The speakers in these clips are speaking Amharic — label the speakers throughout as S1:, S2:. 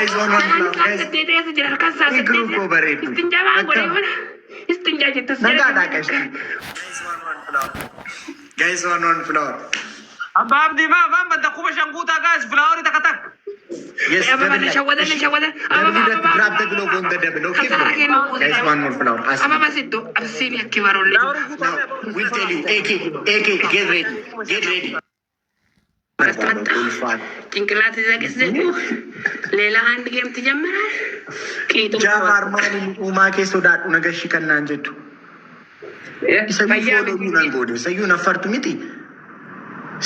S1: guys one flower guys igru ko bare nagada kashi guys one flower
S2: abab di ma bada kuma shanguta guys flower takatak
S1: yes grab the globe on the double okay guys one more flower we'll tell you AK get ready
S3: ጭንቅላት ዘገስ ሌላ አንድ ጌም ትጀምራል
S1: ጃፋር ማን ኡማኬ ሶዳዱ ነገሽ ከናንጀቱ ሰዩ ነፈርቱ ሚቲ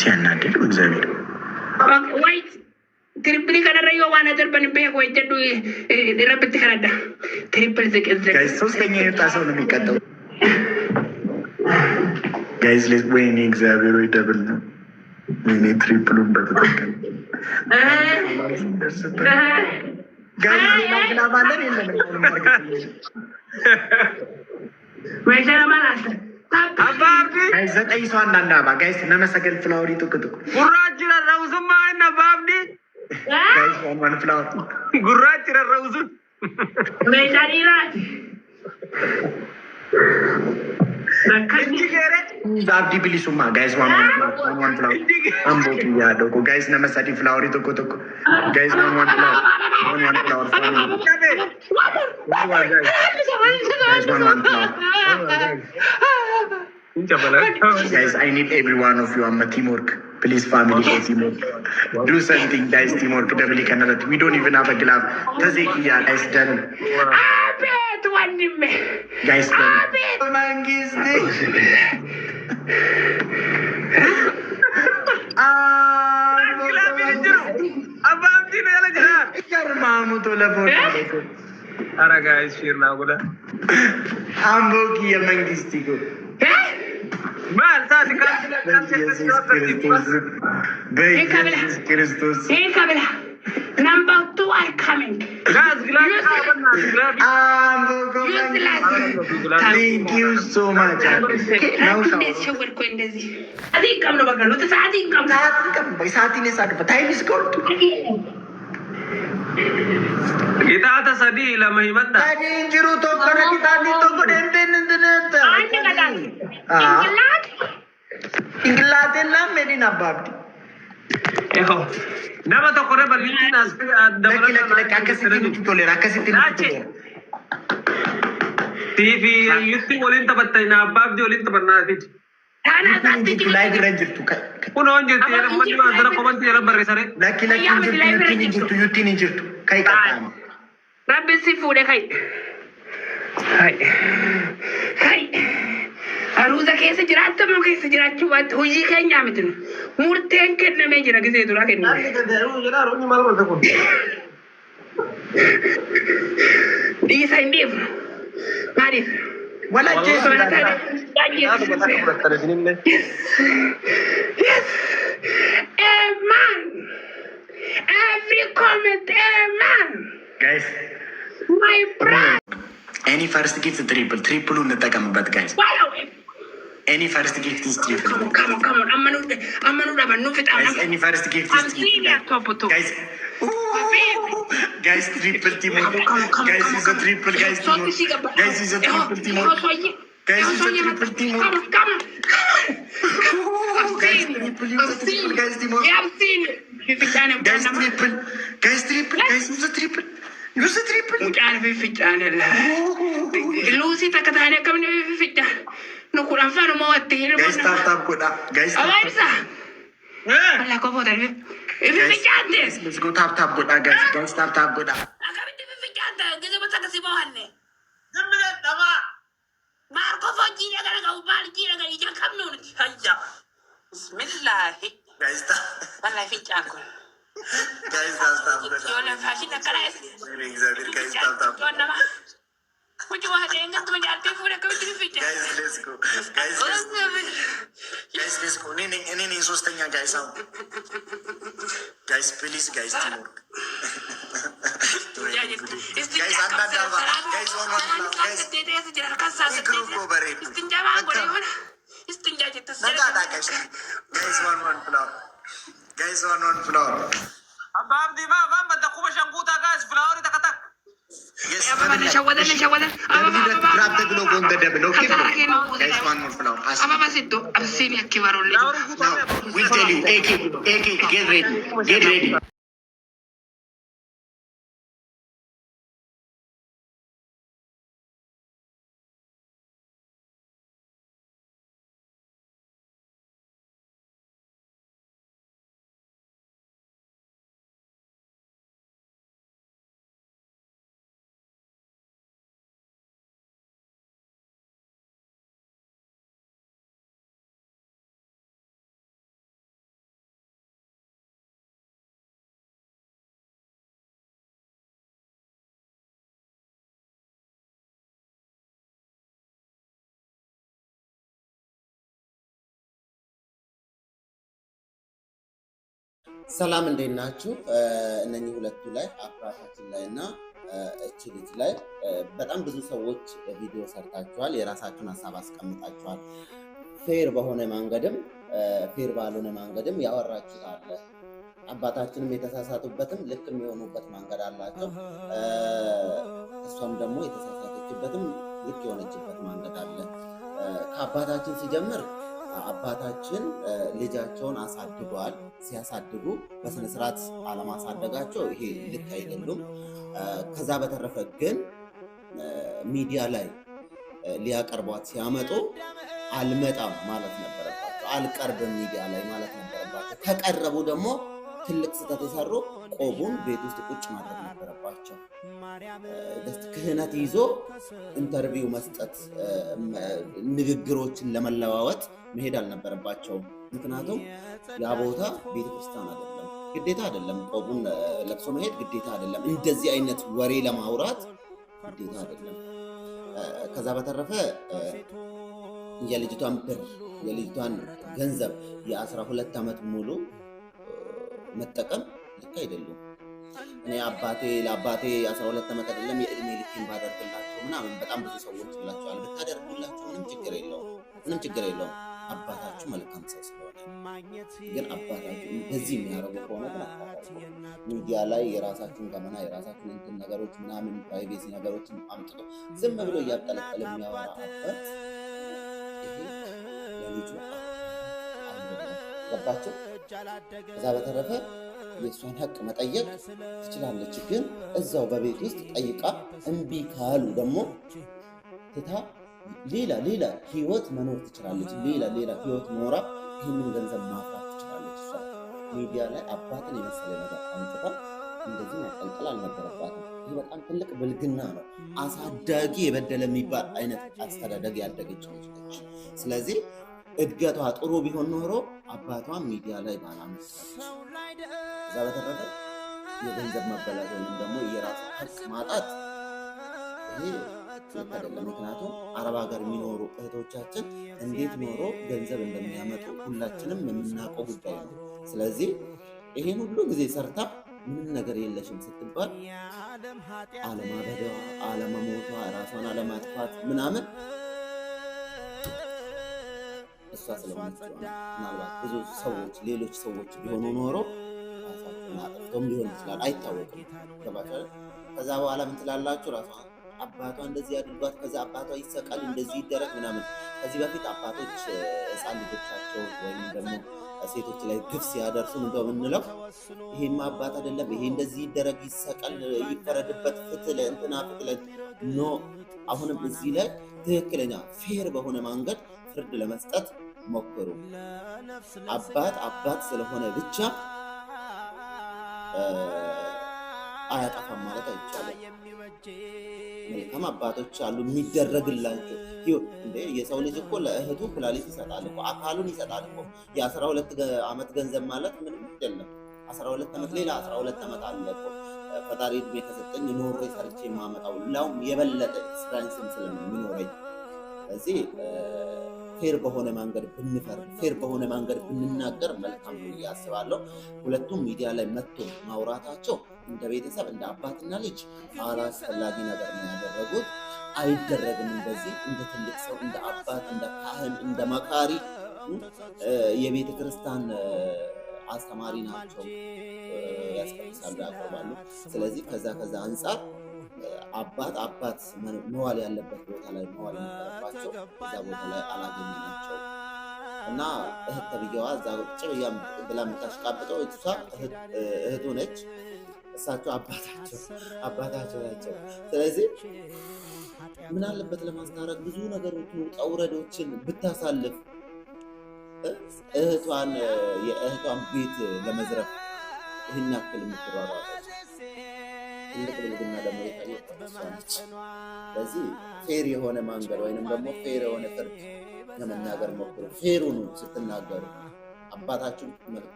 S1: ሲያናደዱ እግዚአብሔር
S3: ወይ ትሪፕል ከደረዮ ዋና ደርበን በሄው ወይ ደዱ ረብት ከረዳ ትሪፕል ዘገዝ
S1: ጋይስ ሶስተኛ የጣሰው ነው የሚቀጠው ጋይስ ሌስ ወይኔ እግዚአብሔር ወይ ደብል ነው እኔ ትሪፕሉን በተጠቀም ጋይስ ማግላባለን የለም
S3: ወይዘራ ማለት
S2: አባቢ
S1: ጋይስ ዘጠኝ ሰው አንዳንዳባ ጋይስ ነመሰገል ፍላወሪ ጥቅጥቁ
S2: ጉራጅራ ረውዝማ እና ባብዲ
S1: ጋይስ ዋን ፍላወር
S2: ጉራጅራ ረውዝ
S3: ወይዘሪራ
S1: Abdi bili suma guys one flower ambo kiya doko guys namasadi flower itu kotok guys one flower guys one flower guys I need every one of you. I'm a teamwork please family teamwork do something guys teamwork double cannot we don't even have a glove tazekiya guys done guys mangiste
S2: ababdi ne ala jara
S1: karmamu to la foto
S2: ara guys shirna gula
S1: ambo kiya mangisti ko
S2: mal sa
S1: Kristus
S3: number 2 are coming
S2: guys
S1: thank you so much now
S3: shower ko እንደዚህ አዲቀም ነው በቃ ነው ተሳዲቀም
S1: በሳቲኔ ሳድ በታይም is gold
S2: kita ta sadi la mahimat
S1: tadi jiru to kada kita ni to kodenten ndenta
S3: አንድ ቀዳት
S1: inglat la medina babdi
S2: eho nama to kore balinti nas
S1: laki akasiti tutolera akasiti tutolera
S2: TV yutti olin tabatta na babdi olin tabanna fit
S3: ታና ታቲ
S1: live ranjirtu
S2: kuno onjirti era mandi ma dara commenti era barre sare
S1: laki yutti ninjirtu kai qatama
S3: rabbi si fude kai aruza keessa jiraattu moo keessa jiraachuu baattu hojii keenya miti murteen kennamee jira gisee dura kennu dhiisa hin dhiifnu maaliif
S1: wala jeesu
S3: man every comment man
S1: guys
S3: my brother
S1: any first gift triple እንጠቀምበት guys any first gift is triple
S3: come on amanu dabannu fita
S1: guys any first gift is triple guys triple team guys is a triple guys is a triple team guys is a triple team guys team guys is a triple use a triple
S3: mucaan fificaan luusi takataane kamne fificaan nukulan fanu mawatti
S1: guys tap koda guys
S3: alaysa ala ko boda fificaan des
S1: let's go tap koda guys tap koda
S3: akabiti fificaan ta geze bataka sibawanne zimbe dama marko foji daga ga ubal ji daga ija kamno hayya bismillah
S1: guys tap
S3: wallahi fificaan ko
S1: guys tap
S3: yo la fashion kala
S1: guys tap
S3: mucho más de engaño me ya te fuera que te ficha
S1: guys let's go guys let's go nene sostenya guys guys please guys teamwork guys anda guys one guys igru ko bare
S3: istinja jetta
S1: nagada kashi guys one flower guys one flower
S2: abab di ma bada kuma shanguta guys
S3: شودن
S1: grab the glove on the devil, okay? Guys, one more flower.
S3: أبا سيدو أبسيني أكبر اللي
S1: Now, we'll tell you, AK, get ready, get ready.
S4: ሰላም እንዴት ናችሁ? እነኚህ ሁለቱ ላይ አባታችን ላይ እና እቺ ልጅ ላይ በጣም ብዙ ሰዎች ቪዲዮ ሰርታችኋል፣ የራሳችሁን ሀሳብ አስቀምጣችኋል። ፌር በሆነ መንገድም ፌር ባልሆነ መንገድም ያወራችሁት አለ። አባታችንም የተሳሳቱበትም ልክ የሚሆኑበት መንገድ አላቸው። እሷም ደግሞ የተሳሳተችበትም ልክ የሆነችበት መንገድ አለ። ከአባታችን ሲጀምር አባታችን ልጃቸውን አሳድገዋል። ሲያሳድጉ በስነ ስርዓት አለማሳደጋቸው ይሄ ልክ አይደሉም። ከዛ በተረፈ ግን ሚዲያ ላይ ሊያቀርቧት ሲያመጡ አልመጣም ማለት ነበረባቸው፣ አልቀርብም ሚዲያ ላይ ማለት ነበረባቸው። ከቀረቡ ደግሞ ትልቅ ስህተት የሰሩ ቆቡን ቤት ውስጥ ቁጭ ማድረግ ነበረባቸው። ክህነት ይዞ ኢንተርቪው መስጠት፣ ንግግሮችን ለመለዋወጥ መሄድ አልነበረባቸውም። ምክንያቱም ያ ቦታ ቤተክርስቲያን አይደለም፣ ግዴታ አይደለም። ቆቡን ለብሶ መሄድ ግዴታ አይደለም። እንደዚህ አይነት ወሬ ለማውራት ግዴታ አይደለም። ከዛ በተረፈ የልጅቷን ብር የልጅቷን ገንዘብ የ12 ዓመት ሙሉ መጠቀም ልክ አይደሉም። እኔ ለአባቴ 12 ዓመት አይደለም የእድሜ ልኬን ባደርግላቸው ምናምን በጣም ብዙ ሰዎች ብላቸዋል። ብታደርጉላቸው ምንም ችግር የለውም። አባታችሁ መልካም ሰው ስለሆነ። ግን አባታችሁ እንደዚህ የሚያደርጉ ከሆነ ግን አባታችሁ ሚዲያ ላይ የራሳችሁን ገመና የራሳችሁን እንትን ነገሮች ምናምን ፕራይቬሲ ነገሮችን አምጥቶ ዝም ብሎ እያጠለጠለ የሚያወራ አባት ይሄ ለልጁ ገባቸው። ከዛ በተረፈ የእሷን ሀቅ መጠየቅ ትችላለች። ግን እዛው በቤት ውስጥ ጠይቃ እምቢ ካሉ ደግሞ ትታ ሌላ ህይወት መኖር ትችላለች። ሌላ ህይወት ኖራ ይህንን ገንዘብ ማፍራት ትችላለች። እሷ ሚዲያ ላይ አባትን የመሰለ ነገር አምጥታ እንደዚህ ማጠልጠል አልነበረባትም። ይህ በጣም ትልቅ ብልግና ነው። አሳዳጊ የበደለ የሚባል አይነት አስተዳደግ ያደገች ልጅ ነች። ስለዚህ እድገቷ ጥሩ ቢሆን ኖሮ አባቷን ሚዲያ ላይ ባላመጣች። እዛ በተረፈ የገንዘብ መበላት ወይም ደግሞ የራስ ሀቅ ማጣት ይሄ ልክ አይደለም። ምክንያቱም አረብ ሀገር የሚኖሩ እህቶቻችን እንዴት ኖሮ ገንዘብ እንደሚያመጡ ሁላችንም የምናውቀው ጉዳይ ነው። ስለዚህ ይሄን ሁሉ ጊዜ ሰርታ ምንም ነገር የለሽም ስትባል አለማበዷ፣ አለመሞቷ፣ ራሷን አለማጥፋት ምናምን እሷ ስለሆነች ምናልባት ብዙ ሰዎች ሌሎች ሰዎች ቢሆኑ ኖሮ ራሳቸውን አጥፍተውም ሊሆን ይችላል፣ አይታወቅም። ገባችኋል? ከዛ በኋላ ምን ትላላችሁ? ራሷ አባቷ እንደዚህ አድርጓት፣ ከዛ አባቷ ይሰቃል፣ እንደዚህ ይደረግ ምናምን። ከዚህ በፊት አባቶች ሕፃን ልጆቻቸው ወይም ደግሞ ሴቶች ላይ ግፍ ሲያደርሱ እንደው የምንለው ይሄማ አባት አይደለም፣ ይሄ እንደዚህ ይደረግ፣ ይሰቃል፣ ይፈረድበት፣ ፍትለ እንትና ፍትለ ኖ። አሁንም እዚህ ላይ ትክክለኛ ፌር በሆነ መንገድ ፍርድ ለመስጠት ሞክሩ። አባት ስለሆነ ብቻ አያጠፋም ማለት አይቻልም። መልካም አባቶች አሉ የሚደረግላቸው። የሰው ልጅ እኮ ለእህቱ ኩላሊት ይሰጣል እኮ፣ አካሉን ይሰጣል እኮ። የ12 ዓመት ገንዘብ ማለት ምንም አይደለም። 12 ዓመት ሌላ 12 ዓመት አለ እኮ። ፈጣሪ ዕድሜ ከሰጠኝ ኖሬ ሰርቼ የማመጣው ላውም የበለጠ ኤክስፔሪንስም ስለሚኖረኝ። ስለዚህ ፌር በሆነ መንገድ ብንፈርድ፣ ፌር በሆነ መንገድ ብንናገር መልካም ነው ብዬ አስባለሁ። ሁለቱም ሚዲያ ላይ መጥቶ ማውራታቸው እንደ ቤተሰብ እንደ አባትና ልጅ አላስፈላጊ ነገር ነው ያደረጉት። አይደረግም እንደዚህ። እንደ ትልቅ ሰው እንደ አባት፣ እንደ ካህን፣ እንደ መካሪ የቤተ ክርስቲያን አስተማሪ ናቸው፣ ያስቀድሳሉ፣ ያቆርባሉ። ስለዚህ ከዛ አንጻር አባት መዋል ያለበት ቦታ ላይ መዋል ነበረባቸው። እዛ ቦታ ላይ አላገኘናቸው እና እህት ተብዬዋ እዛ ቁጭ ብላ የምታሽቃብጠው እሷ እህቱ ነች። እሳቸው አባታቸው ናቸው። ስለዚህ ምን አለበት ለማስታረቅ ብዙ ነገሮች ውጣ ውረዶችን ብታሳልፍ የእህቷን ቤት ለመዝረፍ ይህን ያክል የምትሯሯጠች ትልቅ ብልግና ደግሞ የታየች። ስለዚህ ፌር የሆነ መንገድ ወይንም ደግሞ ፌር የሆነ ፍርድ ለመናገር ሞክሩ። ፌሩን ስትናገሩ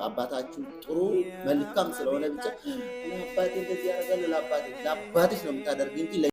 S4: አባታችሁ ጥሩ መልካም ስለሆነ ብቻ አባቴ እንደዚህ ያደርጋል ለአባትሽ ነው የምታደርግ እንጂ